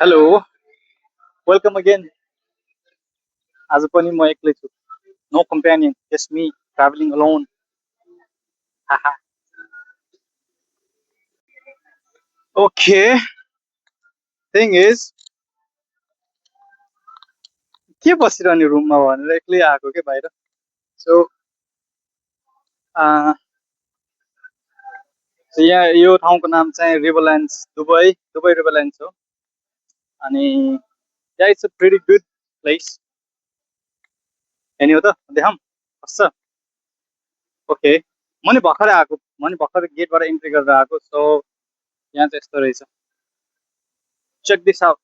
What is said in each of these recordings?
Hello, welcome again. आज पनि म एक्लै छु. No companion, just me traveling alone. Haha. Okay, thing is के बसिरहने रुममा भनेर एक्लै आएको के बाहिर. So uh, so यहाँ यो ठाउँको नाम चाहिँ रिभरल्यान्ड्स दुबई दुबई रिभरल्यान्ड्स हो. अनि yeah, it's a pretty good place. हेर्ने हो त देखाऊँ कस्तो छ. ओके म नि भर्खरै आएको म नि भर्खरै गेटबाट इन्ट्री गरेर आएको. सो यहाँ चाहिँ यस्तो रहेछ. Check this out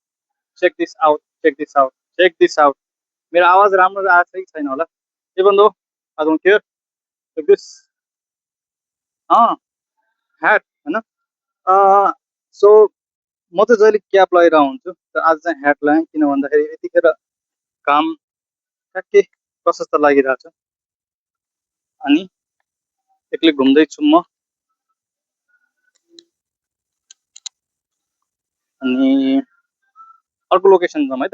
check this out check this out check this out. मेरो आवाज राम्रो आएको छ कि छैन होला. even though I don't care. Like this. Hat होइन. सो म त जहिले क्याप लगाइरहेको हुन्छु तर आज चाहिँ ह्याट लगाएँ किन भन्दाखेरि यतिखेर काम ट्याक्कै प्रशस्त लागिरहेको छ. अनि एक्लै घुम्दैछु म. अनि अर्को लोकेसन जाउँ है त.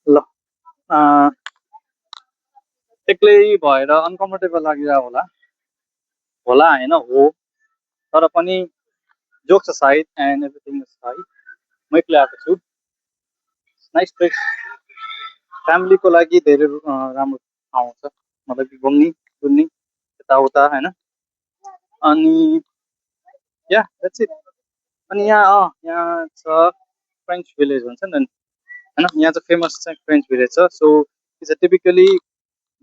ल एक्लै भएर अनकम्फर्टेबल लागिरहेको होला होला होइन हो. तर पनि jokes side and everything side म एक्लै आएको छु. Nice place. फ्यामिलीको लागि धेरै राम्रो ठाउँ छ. मतलब कि घुम्ने डुल्ने यताउता होइन. अनि या द्याट्स इट. अनि यहाँ छ फ्रेन्च भिलेज भन्छ नि होइन. यहाँ चाहिँ फेमस चाहिँ फ्रेन्च भिलेज छ. So it's a typically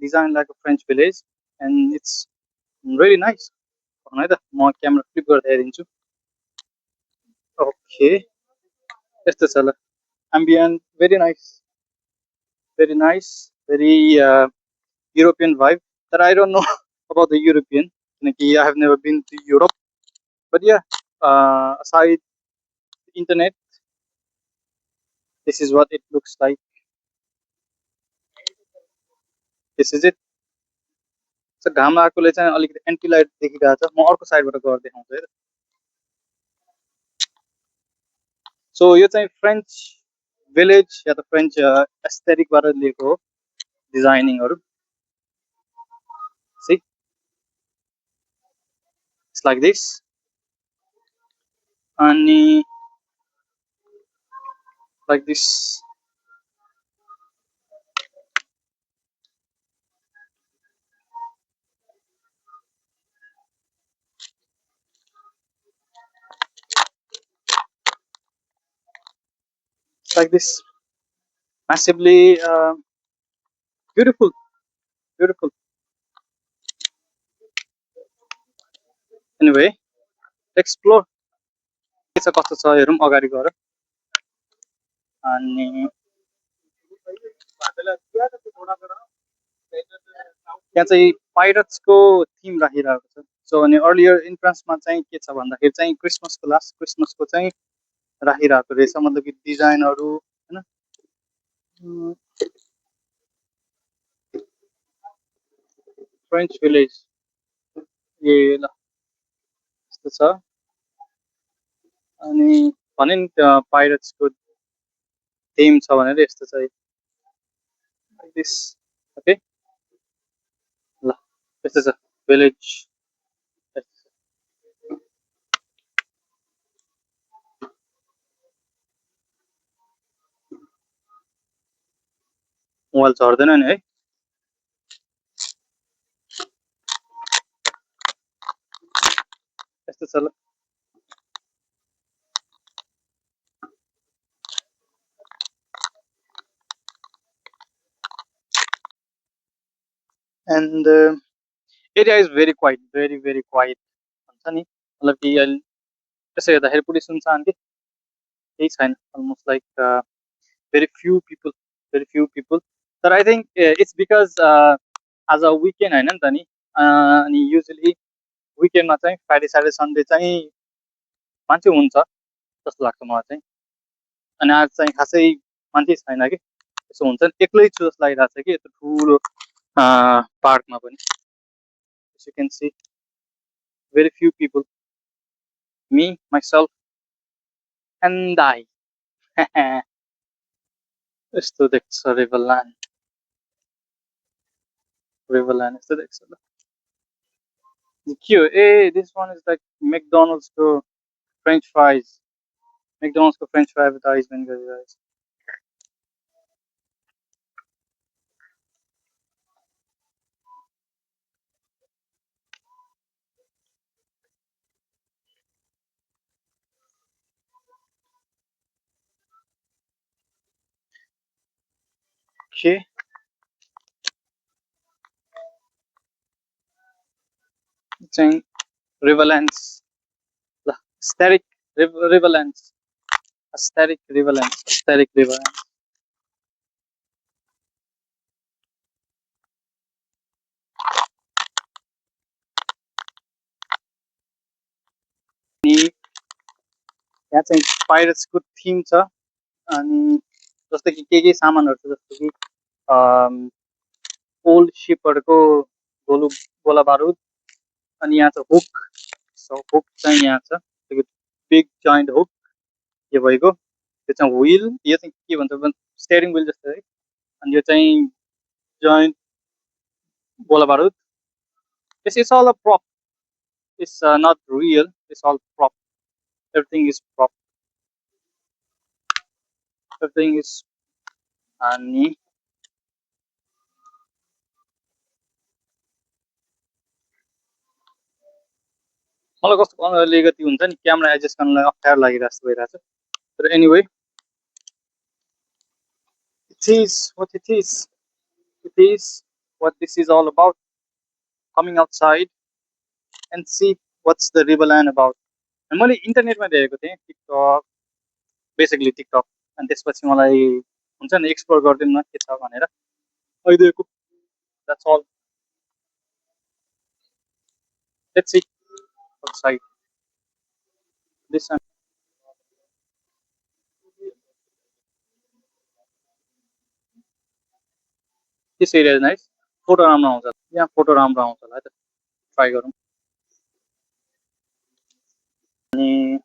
design like a French village and it's really nice. है त म क्यामेरा फ्लिप गरेर हेरिदिन्छु. ओके यस्तो छ ल. Ambience very nice very European vibe. तर I don't know about the European किनकि I have never been to Europe. But yeah aside internet, this is what it looks like. This is it. So घाम आएकोले चाहिँ अलिकति anti light देखिरहेको छ. म अर्को साइडबाट गएर देखाउँछु है त. सो यो चाहिँ फ्रेन्च भिलेज या त फ्रेन्च एस्थेटिकबाट लिएको हो डिजाइनिङहरू. See it's like this. अनि like this. Like this, massively beautiful. Anyway, explore. के छ कस्तो छ हेरौँ अगाडि गएर. अनि यहाँ चाहिँ पाइरट्सको थिम राखिरहेको छ. सो अनि अर्लियर इन्ट्रान्समा चाहिँ के छ भन्दाखेरि चाहिँ क्रिसमसको चाहिँ राखिरहेको रहेछ. मतलब कि डिजाइनहरू होइन. फ्रेन्च भिलेज ए ल यस्तो छ. अनि भने नि पाइरट्सको थिम छ भनेर यस्तो छ. दिस ओके ल यस्तो छ भिलेज. मोबाइल झर्दैन नि है. यस्तो छ ल. And area is very quite very quite भन्छ नि. मतलब कि अहिले त्यसो हेर्दाखेरि पुरै सुनसान कि केही छैन. Almost like very few people. तर आई थिङ्क इट्स बिकज आज विकेन्ड होइन नि त नि. अनि युजली विकेन्डमा चाहिँ फ्राइडे स्याटरडे सन्डे चाहिँ मान्छे हुन्छ जस्तो लाग्छ मलाई चाहिँ. अनि आज चाहिँ खासै मान्छे छैन कि. त्यसो हुन्छ नि एक्लै छु जस्तो लागिरहेको छ कि यस्तो ठुलो पार्कमा पनि. You can see very few people. Me, myself, and I. यस्तो देख्छ रिभरल्यान्ड यस्तो देख्छ ल के हो ए दिस वान इज लाइक मेकडोनल्ड्सको फ्रेन्च फ्राइज मेकडोनल्ड्सको फ्रेन्च फ्राई एडभर्टाइजमेन्ट गरिरहेछ के चाहिँ रिभरल्यान्ड्स ल स्ट्यारिक रिभरल्यान्ड्स स्ट्यारिक रिभरल्यान्ड्स स्ट्यारिक रिभरल्यान्ड्स अनि यहाँ चाहिँ पाइरेट्सको थिम छ अनि जस्तो कि के सामानहरू छ जस्तो कि ओल्ड सिपहरूको गोला बारुद अनि यहाँ छ हुक सो हुक चाहिँ यहाँ छ बिग जोइन्ट हुक यो भएको त्यो चाहिँ व्हिल यो चाहिँ के भन्छ भने स्टेयरिङ व्हिल जस्तो है अनि यो चाहिँ जोइन्ट गोला बारुद this is all a prop it's not real it's all prop everything is prop everything is अनि मलाई कस्तो अलिकति हुन्छ नि क्यामेरा एडजस्ट गर्नलाई अप्ठ्यारो लागिरहेको जस्तो भइरहेछ तर anyway it is what it is what this is all about coming outside and see what's the riverland about अनि मैले इन्टरनेटमा देखेको थिएँ टिकटक बेसिकली टिकटक अनि त्यसपछि मलाई हुन्छ नि एक्सप्लोर गरिदिउँ न के छ भनेर आइदिएको that's all let's see outside this one this area is nice फोटो राम्रो आउँछ यहाँ फोटो राम्रो आउँछ होला है त ट्राई गरौँ अनि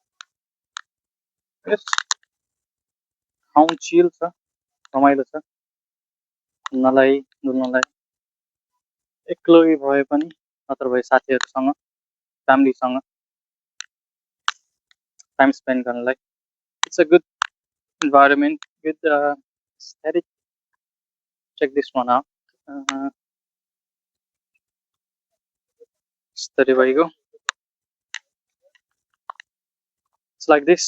यस ठाउँ चिल छ रमाइलो छ घुम्नलाई डुल्नलाई एक्लै भए पनि नत्र भए साथीहरूसँग फ्यामिलीसँग टाइम स्पेन्ड गर्नलाई it's a good environment good aesthetic check this one out study where you go it's like this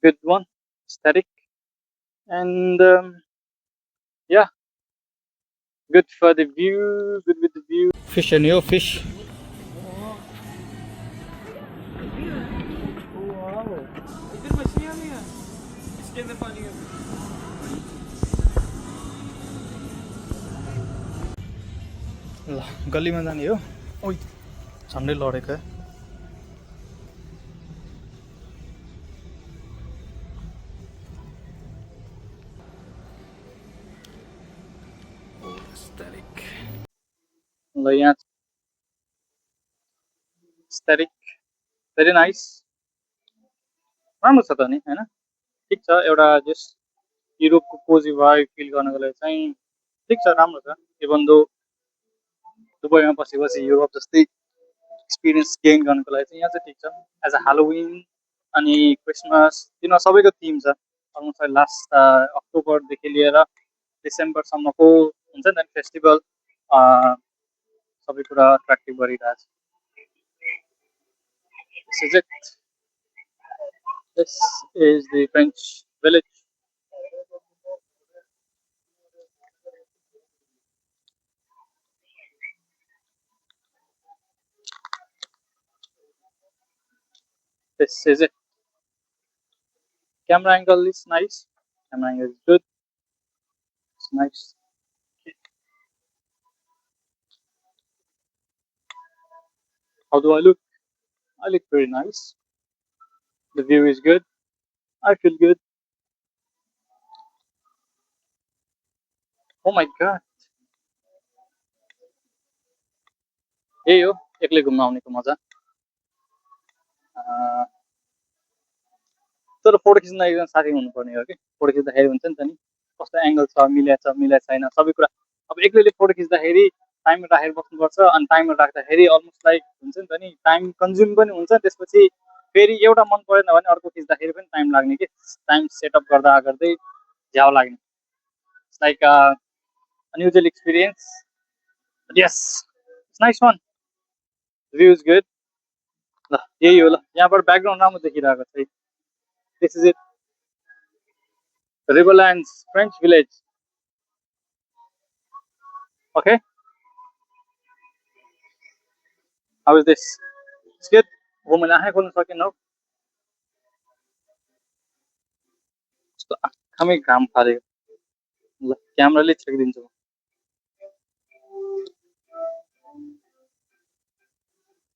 good one aesthetic and yeah good for the view good with the view fish and your fish इधर मछलियाँ भी हैं इसके अंदर पानी है ल गल्लीमा जाने हो ओइ झन्डै लडेको aesthetic ल यहाँ aesthetic very nice राम्रो छ त नि हैन ठिक छ एउटा जस्ट युरोपको कोजी भाइब फिल गर्नको लागि चाहिँ ठिक छ राम्रो छ इभन दो दुबईमा बसी युरोप जस्तै एक्सपिरियन्स गेन गर्नको लागि चाहिँ यहाँ चाहिँ ठिक छ एज अ हेलोविन अनि क्रिसमस तिनीहरू सबैको थिम छ अलमोस्ट लास्ट अक्टोबरदेखि लिएर डिसेम्बरसम्मको हुन्छ नि फेस्टिभल सबै कुरा एट्र्याक्टिभ गरिरहेछ This is the French village. This is it. Camera angle is nice. Camera angle is good. It's nice. How do I look? I look very nice. The view is good. I feel good. Oh my god. यही हो एक्लै घुम्न आउनेको मजा तर photo खिच्न एकजना साथी हुनुपर्ने हो कि फोटो खिच्दाखेरि हुन्छ नि त नि कस्तो एङ्गल छ मिलेको छैन सबै कुरा अब एक्लैले फोटो खिच्दाखेरि टाइमर राखेर बस्नुपर्छ अनि टाइमर राख्दाखेरि अलमोस्ट लाइक हुन्छ नि त नि टाइम कन्ज्युम पनि हुन्छ त्यसपछि फेरि एउटा मन परेन भने अर्को खिच्दाखेरि पनि टाइम लाग्ने कि टाइम सेटअप गर्दा गर्दै झ्याउ लाग्ने like unusual experience yes nice one view is good ल यही हो ल यहाँबाट ब्याकग्राउन्ड राम्रो देखिरहेको छ this is it Riverlands French village okay how is this it's good हो मैले आँखै खोल्न सकेन हौ कस्तो आँखामै घाम फाल्यो ल क्यामेराले छेकिदिन्छु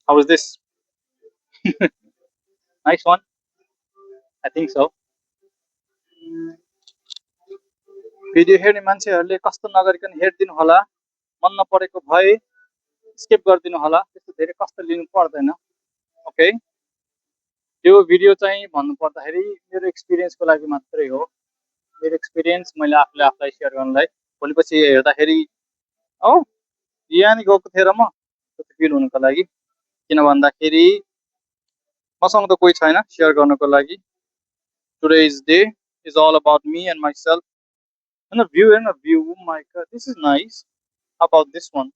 how is this nice one I think so video हेर्ने मान्छेहरूले कस्तो नगरिकन हेरिदिनु होला मन नपरेको भए स्किप गरिदिनु होला त्यस्तो धेरै कष्ट लिनु पर्दैन ओके यो भिडियो चाहिँ भन्नुपर्दाखेरि मेरो एक्सपिरियन्सको लागि मात्रै हो मेरो एक्सपिरियन्स मैले आफूले आफूलाई सेयर गर्नलाई भोलिपछि हेर्दाखेरि औ यहाँ नि गएको थिएँ र म त्यो फिल हुनुको लागि किन भन्दाखेरि मसँग त कोही छैन सेयर गर्नको लागि today is day is all about me and myself होइन view my god this is nice about this one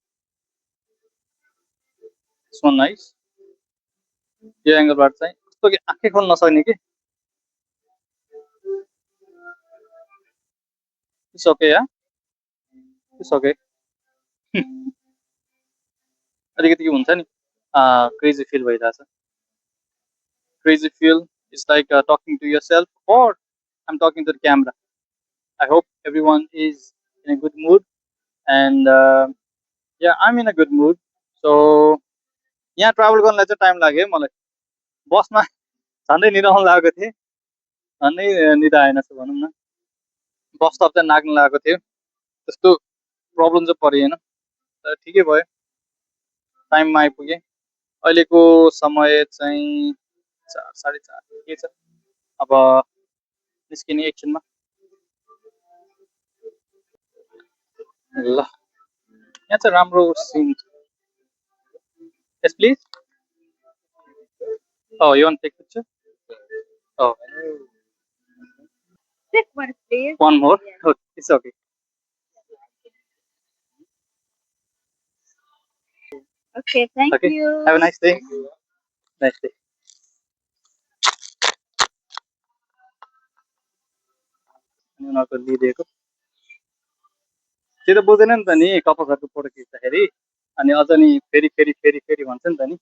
nice यो एङ्गलबाट चाहिँ कस्तो कि आँखै खोल्न नसक्ने कि it's okay yeah it's okay अलिकति हुन्छ नि क्रेजी फिल भइरहेछ crazy feel is like talking to yourself or I'm talking to the camera. I hope everyone is in a good mood and yeah, I'm in a good mood. So यहाँ travel गर्नलाई चाहिँ time लाग्यो मलाई बसमा झन्डै निदा आउन लागेको थिएँ झन्डै निदा आएन जस्तो भनौँ न बस स्टप चाहिँ नाग्न लागेको थियो त्यस्तो प्रब्लम चाहिँ परेन तर ठिकै भयो टाइममा आइपुगेँ अहिलेको समय चाहिँ 4 4:30 के छ अब निस्किने एकछिनमा ल यहाँ चाहिँ राम्रो scene yes please oh you want to take picture oh Pick one, please. one more okay, it's okay Okay, thank okay you. have a nice day अनि उनीहरूको लिइदिएको त्यो त बुझेन नि त नि कपासहरूको फोटो खिच्दाखेरि अनि अझ नि फेरि फेरि फेरि फेरि भन्छ नि त नि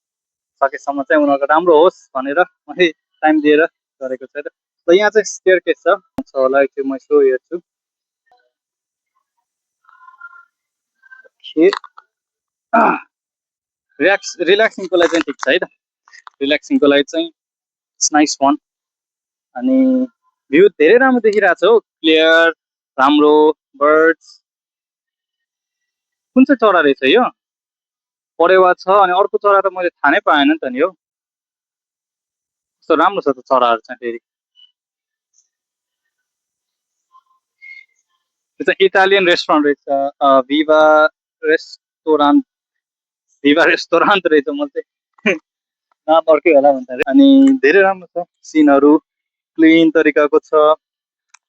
सकेसम्म चाहिँ उनीहरूको राम्रो होस् भनेर मैले टाइम दिएर गरेको छ त यहाँ चाहिँ स्टेयरकेस छ होला एकछिन म यसो हेर्छु रिल्याक्सिङको लागि चाहिँ ठिक छ है त रिल्याक्सिङको लागि चाहिँ इट्स नाइस फन अनि भ्यू धेरै राम्रो देखिरहेको छ हौ क्लियर राम्रो बर्ड्स कुन चाहिँ चरा रहेछ यो परेवा छ अनि अर्को चरा त मैले थाहा नै पाएन नि त नि हो कस्तो राम्रो छ त चराहरू चाहिँ फेरि त्यो चाहिँ इटालियन रेस्टुरेन्ट रहेछ भिभा रेस्टोरान्ट रहेछ म चाहिँ नाम अर्कै होला भन्दाखेरि अनि धेरै राम्रो छ सिनहरू क्लिन तरिकाको छ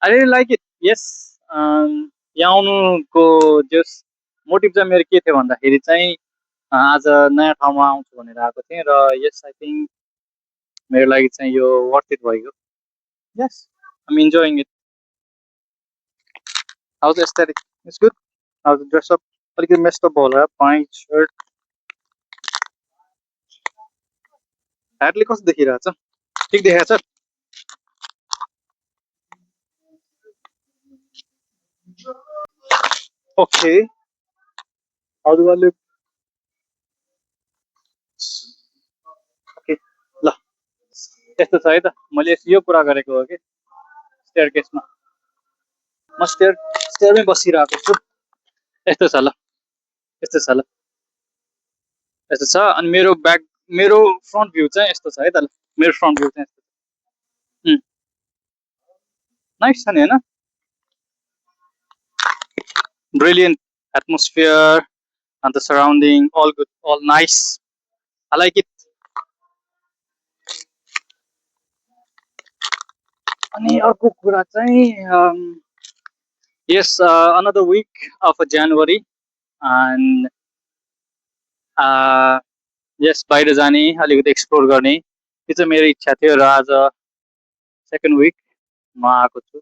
आई रियली लाइक इट यस यहाँ आउनुको जस मोटिभ चाहिँ मेरो के थियो भन्दाखेरि चाहिँ आज नयाँ ठाउँमा आउँछु भनेर आएको थिएँ र यस आई थिङ्क मेरो लागि चाहिँ यो वर्थ इट भइगयो yes I'm enjoying it how the aesthetic it's good how the dress up अलिकति मेस्टअप होला पैन्ट सर्ट ह्याटले कस्तो देखिरहेछ ठिक देखाएको छ okay how do I look okay ल यस्तो छ है त मैले यो कुरा गरेको हो कि स्टेयरकेसमा म स्टेयरमै बसिरहेको छु यस्तो छ ल यस्तो छ ल यस्तो छ अनि मेरो फ्रन्ट भ्यू चाहिँ यस्तो छ है त ल मेरो फ्रन्ट भ्यू चाहिँ नाइस छ नि होइन brilliant atmosphere and the surrounding all good, all nice. I like it. अनि अर्को कुरा चाहिँ yes another week of January and yes बाहिर जाने अलिकति एक्सप्लोर गर्ने त्यो चाहिँ मेरो इच्छा थियो र आज सेकेन्ड विक म आएको छु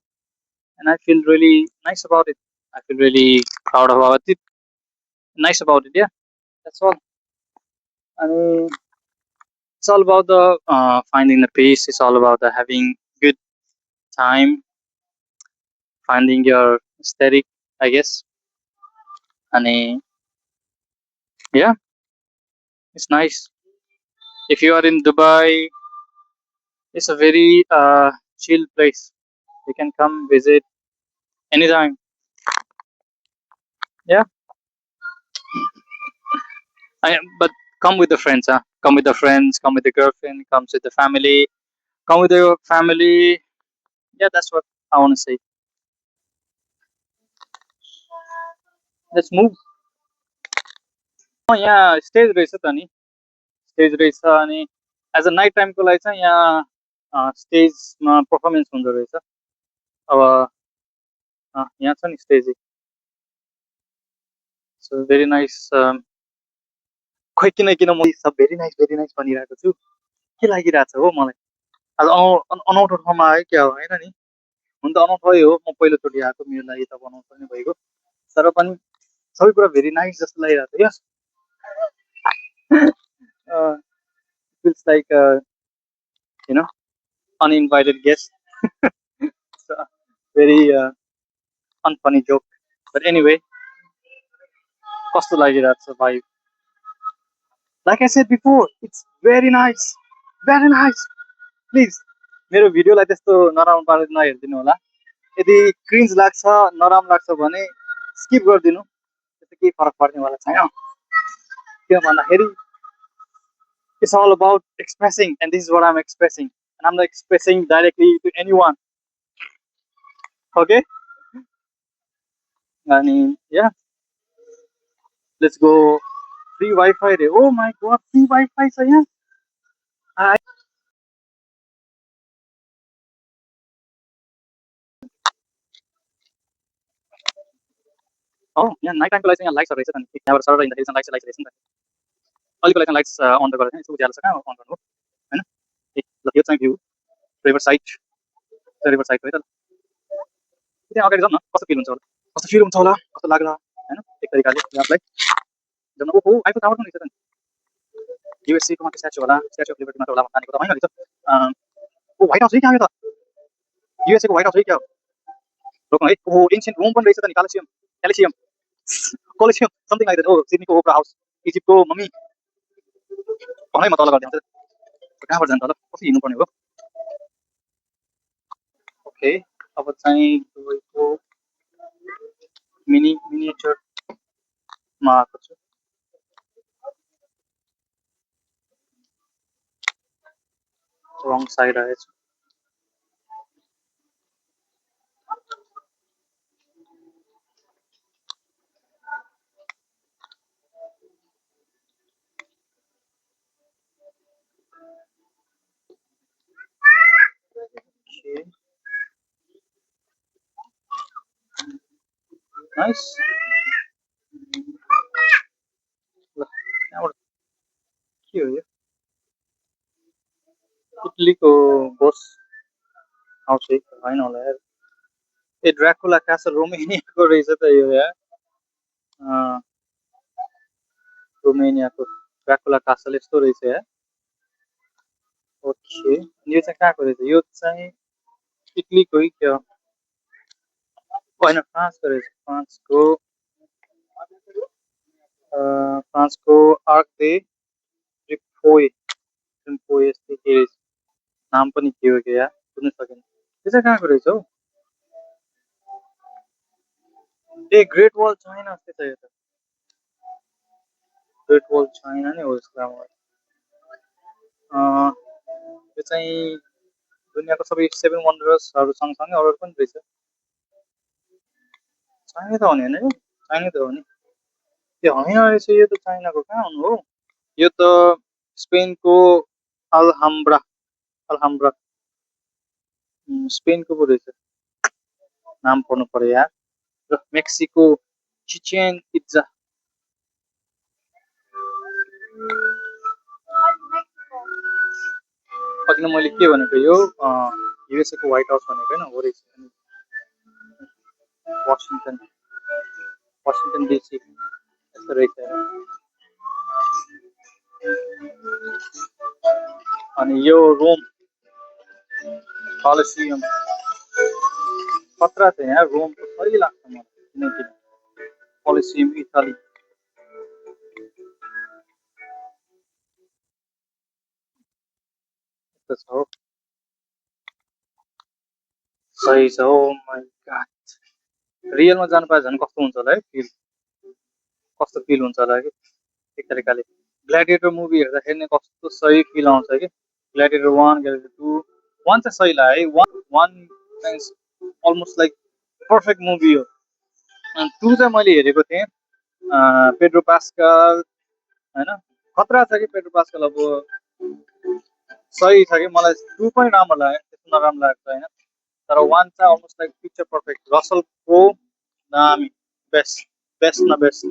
and I feel really nice about it. I feel really proud about it. Nice about it, yeah. That's all. And it's all about the finding the peace. It's all about the having good time, finding your aesthetic, I guess. And yeah, it's nice. If you are in Dubai, it's a very chill place. You can come visit anytime. Yeah, but come with the friends, huh? Come with the friends, come with the girlfriend, comes with the family, come with your family. Yeah, that's what I want to say. Let's move. यहाँ stage रहेछ त नि stage रहेछ अनि as a night टाइमको लागि चाहिँ यहाँ स्टेजमा पर्फर्मेन्स हुँदो रहेछ अब यहाँ छ नि स्टेज सो भेरी नाइस खोइ किन म सब भेरी नाइस भनिरहेको छु के लागिरहेछ हो मलाई आज अनौठो ठाउँमा आयो क्या हो होइन नि हुन त अनौठै हो म पहिलोचोटि आएको मेरो लागि त अनौठो नै भइगयो तर पनि सबै कुरा भेरी नाइस जस्तो लागिरहेको यस feels like you know uninvited guest. So, very unfunny joke. But anyway, कस्तो लागिरहेको छ भाइ like I said before, it's very nice. Very nice. Please, मेरो भिडियोलाई त्यस्तो नराम्रो पारेर नहेरिदिनु होला यदि क्रिन्ज लाग्छ नराम्रो लाग्छ भने स्किप गरिदिनु त्यस्तो केही फरक पर्नेवाला छैन किन भन्दाखेरि it's all about expressing and this is what I'm expressing and I'm not expressing directly to anyone. Okay? I mean, yeah, let's go. Free Wi-Fi रे. Oh my god, free Wi-Fi छ यहाँ. यहाँ नाइट टाइमको लागि चाहिँ यहाँ lights रहेछ त नि यहाँबाट सरर हिँड्दाखेरि चाहिँ लाइट्स रहेछ नि त अलिको लागि लाइट्स अन त गरेको छैन यसो उज्यालो छ कहाँ अन गर्नु हैन ल यो चाहिँ view river side river side हो त त्यहाँ अगाडि जाउँ न कस्तो फिल हुन्छ होला कस्तो लाग्ला हैन एक तरिकाले आफुलाई जाउँ ओहो आइफोन टावर पनि रहेछ त नि युएससी को मात्र स्ट्याचु होला स्ट्याचु अफ लिबर्टी मात्र होला भन्ने कुरा होइन रहेछ ओ व्हाइट हाउस है क्या यो त युएसए को व्हाइट हाउस है क्या रोक्नु है ओहो एन्शियन्ट रोम पनि रहेछ त नि क्यालिसियम कोलिसियम समथिङ लाइक दैट ओ सिडनीको ओपरा हाउस इजिप्टको मम्मी भनै म तल गर्दै आउँछु कहाँबाट जानु त कसरी हिँड्नुपर्ने हो ओके अब चाहिँ दुबईको मिनिएचरमा आएको छु रङ साइड आएछु Okay. Nice. ल यहाँबाट के हो यो इटलीको बोस आउँछ होइन होला यार ए ड्राकुला क्यासल रोमेनियाको रहेछ त यो यार रोमेनियाको ड्राकुला क्यासल यस्तो रहेछ यार ओके यो चाहिँ कहाँको रहेछ यो चाहिँ इटलीको है क्या होइन फ्रान्सको रहेछ फ्रान्सको आर्क दे ट्रिम्फोए यस्तै के रहेछ नाम पनि के हो क्या यार बुझ्नु सकेन त्यो चाहिँ कहाँको रहेछ हौ ए ग्रेट वल चाइना जस्तै छ यो त ग्रेट वल चाइना नै हो जस्तो यो चाहिँ दुनियाँको सबै 7 वन्डर्सहरू सँगसँगै अरू पनि रहेछ। चाइना त हो नि होइन यो? चाइना त हो नि। त्यो होइन रहेछ, यो त चाइनाको कहाँ हुनु हो? यो त स्पेनको अल्हाम्ब्रा अल्हाम्ब्रा स्पेनको पो रहेछ। नाम पढ्नु पर्यो यार। र मेक्सिको चिचेन इट्जा। अघि नै मैले के भनेको यो युएसए को व्हाइट हाउस भनेको होइन, हो रहेछ। वासिङटन वासिङटन डिसी यस्तो रहेछ। अनि यो रोम कलेसियम खतरा छ यहाँ। रोमको सही लाग्छ मलाई किनकि कलेसियम इटाली। यस्तो छ हो, सही छ हो। माई गॉड, रियलमा जानु पाए झन् कस्तो हुन्छ होला है फिल, कस्तो फिल हुन्छ होला कि एक तरिकाले। ग्ल्याडिएटर मुभी हेर्दाखेरि नै कस्तो सही फिल आउँछ कि। ग्ल्याडिएटर 1 ग्ल्याडिएटर 2 1 चाहिँ सही लाग्यो है। 1 चाहिँ अलमोस्ट लाइक पर्फेक्ट मुभी हो। अनि 2 चाहिँ मैले हेरेको थिएँ, पेड्रो पास्कल होइन, खतरा छ कि पेड्रो पास्कल। अब सही छ कि, मलाई 2 पनि राम्रो लाग्यो, त्यस्तो नराम्रो लागेको छैन। तर 1 चाहिँ almost like picture perfect. Russell क्रो दामी, बेस्ट बेस्ट न बेस्ट।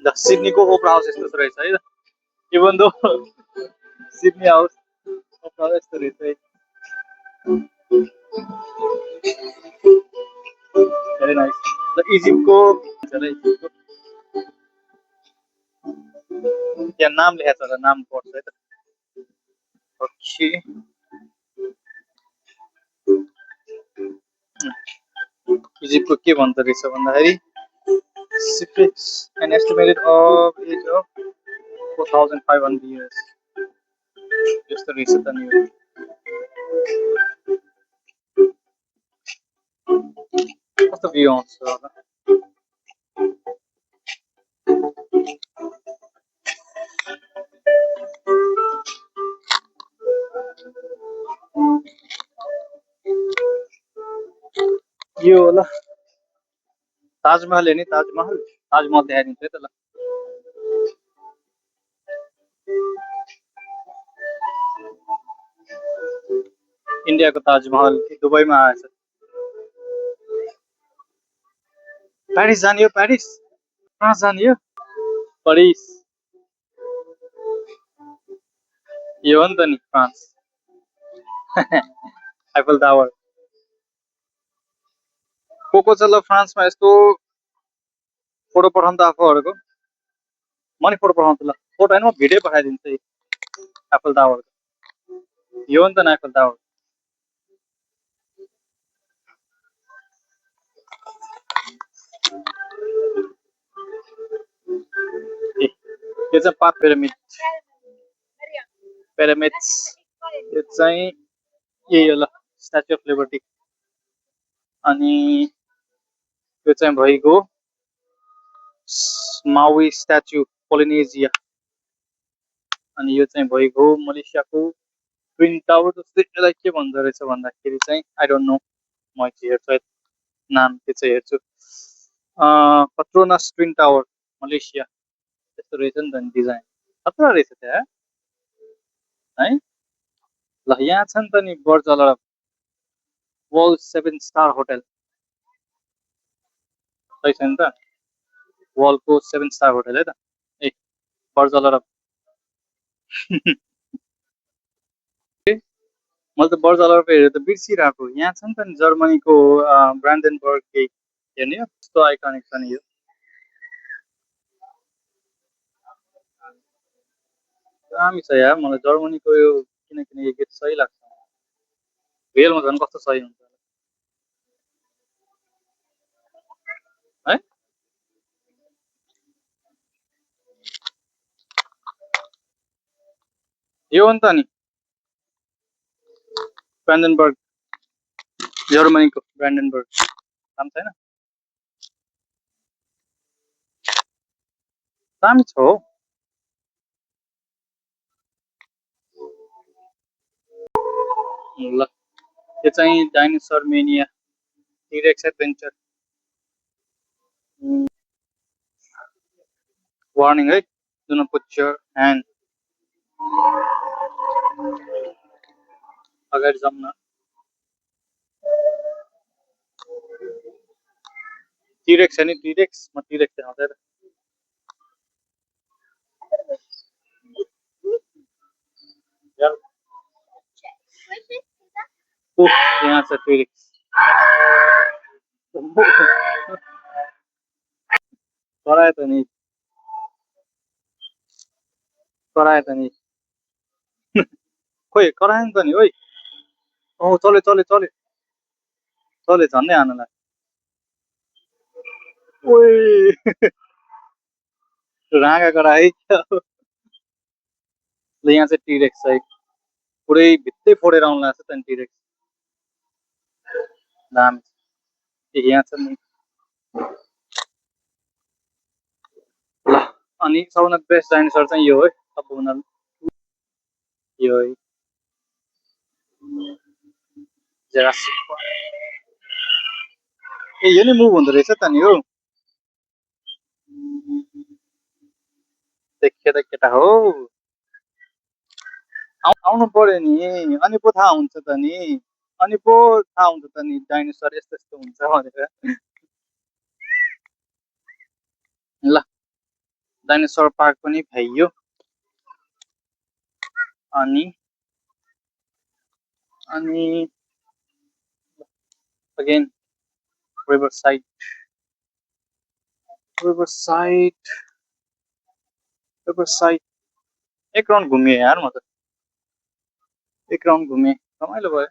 द सिडनीको ओपरा हाउस यस्तो रहेछ है। Even though Sydney house opera house यस्तो रहेछ है। Very nice. र इजिप्टको त्यहाँ नाम लेखेको छ, नाम पढ्छ है त। ओके, इजिप्टको के भन्दो रहेछ भन्दाखेरि Sphinx an estimated of age of 4500 years यस्तो रहेछ त नि। कस्तो भ्यू आउँछ होला। यो होला ताजमहल हेर्ने, ताजमहल ताजमहल देखाइदिन्छ है त ल। इन्डियाको ताजमहल दुबईमा आएछ। पेरिस जाने हो, पेरिस फ्रान्स जाने हो, पेरिस यो हो नि त नि फ्रान्स। आइफल टावर को छ ल फ्रान्समा यस्तो फोटो पठाउनु त आफूहरूको। म नि फोटो पठाउँछु ल, फोटो होइन म भिडियो पठाइदिन्छु आइफल टावर। यो हो नि त नि आइफल टावर। यो चाहिँ पाथ पिरामिड पिरामिड्स। यो चाहिँ यही हो ल, स्ट्याचु अफ लिबर्टी। अनि यो चाहिँ भइगयो माउई स्ट्याचु पोलिनेजिया। अनि यो चाहिँ भइगयो मलेसियाको ट्विन टावर। जस्तै यसलाई के भन्दो रहेछ भन्दाखेरि चाहिँ आई डोन्ट नो, म चाहिँ हेर्छु है नाम के चाहिँ हेर्छु। पत्रोनस ट्विन टावर मलेसिया त्यस्तो रहेछ नि त नि डिजाइन। खतरा रहेछ त्यहाँ है। ल यहाँ छ नि त नि Burj Al Arab world 7 star hotel. सही छ नि त, वर्ल्डको 7 स्टार होटल है त। ए बर्ज अल अरब। मैले त बर्ज अल अरब हेरेर त बिर्सिरहेको। यहाँ छ नि त नि जर्मनीको ब्रान्डेनबर्ग गेट हेर्ने हो, कस्तो आइकनिक छ नि यो। दामी छ यार, मलाई जर्मनीको यो किनकिन यो गेट सही लाग्छ। रियलमा झन् कस्तो सही हुन्छ है। यो हो नि त नि ब्रान्डेनबर्ग, जर्मनीको ब्रान्डेनबर्ग। दामी छैन, दामी छ हो। ल यो चाहिँ dinosaur mania T rex adventure warning है do not put your hand अगाडि जाउँ न टिरेक्स है नि टिरेक्स म टिरेक्स देखाउँदै यार उफ यहाँ छ टिरेक्स करायो त नि करायो त नि खोइ करायो नि त नि ओइ औ चल्यो चल्यो चल्यो चल्यो झन्डै हान्नलाई ओइ राँगा करायो है क्या हो। ल यहाँ चाहिँ टिरेक्स है पुरै भित्तै फोडेर आउनु लाग्छ त नि टिरेक्स दामी ए यहाँ छ नि ल अनि सबभन्दा बेस्ट डाइनोसर चाहिँ यो है सबभन्दा यो है जेरासिक ए यो नि मुभ हुँदो रहेछ त नि हो देखे त केटा हो आउनु पर्यो नि अनि पो थाहा हुन्छ त नि अनि पो थाहा हुन्छ त नि डाइनोसर यस्तो यस्तो हुन्छ भनेर ल डाइनोसर पार्क पनि भइयो अनि अनि again river side river side river side एक राउन्ड घुमेँ यार म त एक राउन्ड घुमेँ रमाइलो भयो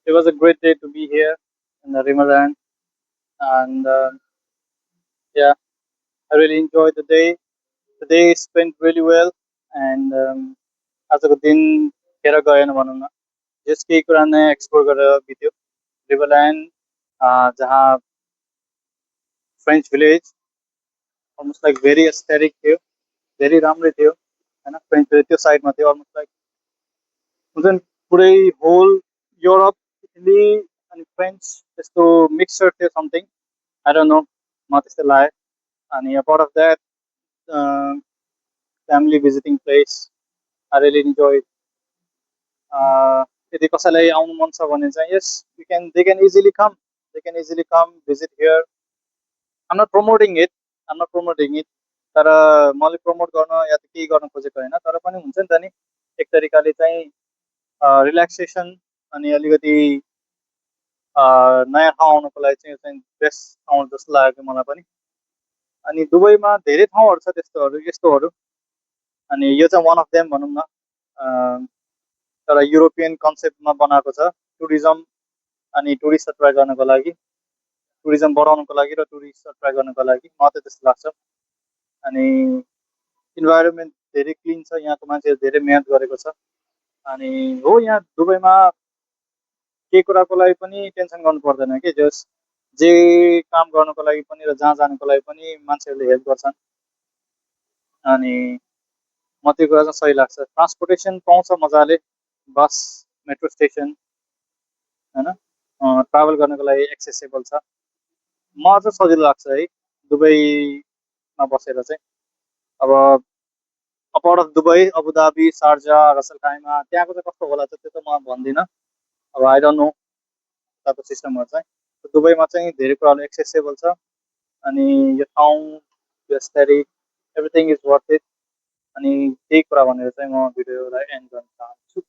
It was a great day to be here in the Rimaland, and yeah, I really enjoyed the day. The day spent really well, and आजको दिन खेर गएन भनौँ न जस केही कुरा नयाँ एक्सप्लोर गरेर बित्यो रिभरल्यान्ड जहाँ French village almost like very aesthetic थियो धेरै राम्रै थियो होइन फ्रेन्च भिलेज त्यो साइडमा थियो अलमोस्ट लाइक हुन्छ नि पुरै होल युरोप इटली अनि फ्रेन्च त्यस्तो मिक्सचर थियो समथिङ आई डोन्ट नो म त्यस्तै लाग्यो अनि part of that family visiting place I really enjoy यदि कसैलाई आउनु मन छ भने चाहिँ yes you can they can easily come visit here I'm not promoting it तर मैले प्रमोट गर्न या त केही गर्न खोजेको होइन तर पनि हुन्छ नि त नि एक तरिकाले चाहिँ रिल्याक्सेसन अनि अलिकति नयाँ ठाउँ आउनुको लागि चाहिँ यो चाहिँ बेस्ट ठाउँ जस्तो लागेको मलाई पनि अनि दुबईमा धेरै ठाउँहरू छ त्यस्तोहरू यस्तोहरू अनि यो चाहिँ वान अफ देम भनौँ न तर युरोपियन कन्सेप्टमा बनाएको छ टुरिज्म अनि टुरिस्ट एट्र्याक्ट गर्नको लागि टुरिज्म बढाउनको लागि र टुरिस्ट एट्र्याक्ट गर्नको लागि मलाई चाहिँ त्यस्तो लाग्छ अनि इन्भाइरोमेन्ट धेरै क्लिन छ यहाँको मान्छेहरू धेरै मेहनत गरेको छ अनि हो यहाँ दुबईमा केही कुराको लागि पनि टेन्सन गर्नु पर्दैन कि जस जे काम गर्नको लागि पनि र जहाँ जानुको लागि पनि मान्छेहरूले हेल्प गर्छन् अनि म त्यो कुरा चाहिँ सही लाग्छ ट्रान्सपोर्टेसन पाउँछ मजाले बस मेट्रो स्टेसन होइन ट्राभल गर्नको लागि एक्सेसेबल छ म चाहिँ सजिलो लाग्छ है दुबईमा बसेर चाहिँ अब apart of Dubai Abu Dhabi Sharjah Ras al Khaimah त्यहाँको चाहिँ कस्तो होला त्यो त म भन्दिनँ अब आई डोन्ट नो त्यहाँको सिस्टमहरू चाहिँ दुबईमा चाहिँ धेरै कुराहरू एक्सेसेबल छ अनि यो ठाउँ यो aesthetic everything is worth it अनि त्यही कुरा भनेर चाहिँ म भिडियोलाई एन्ड गर्न चाहन्छु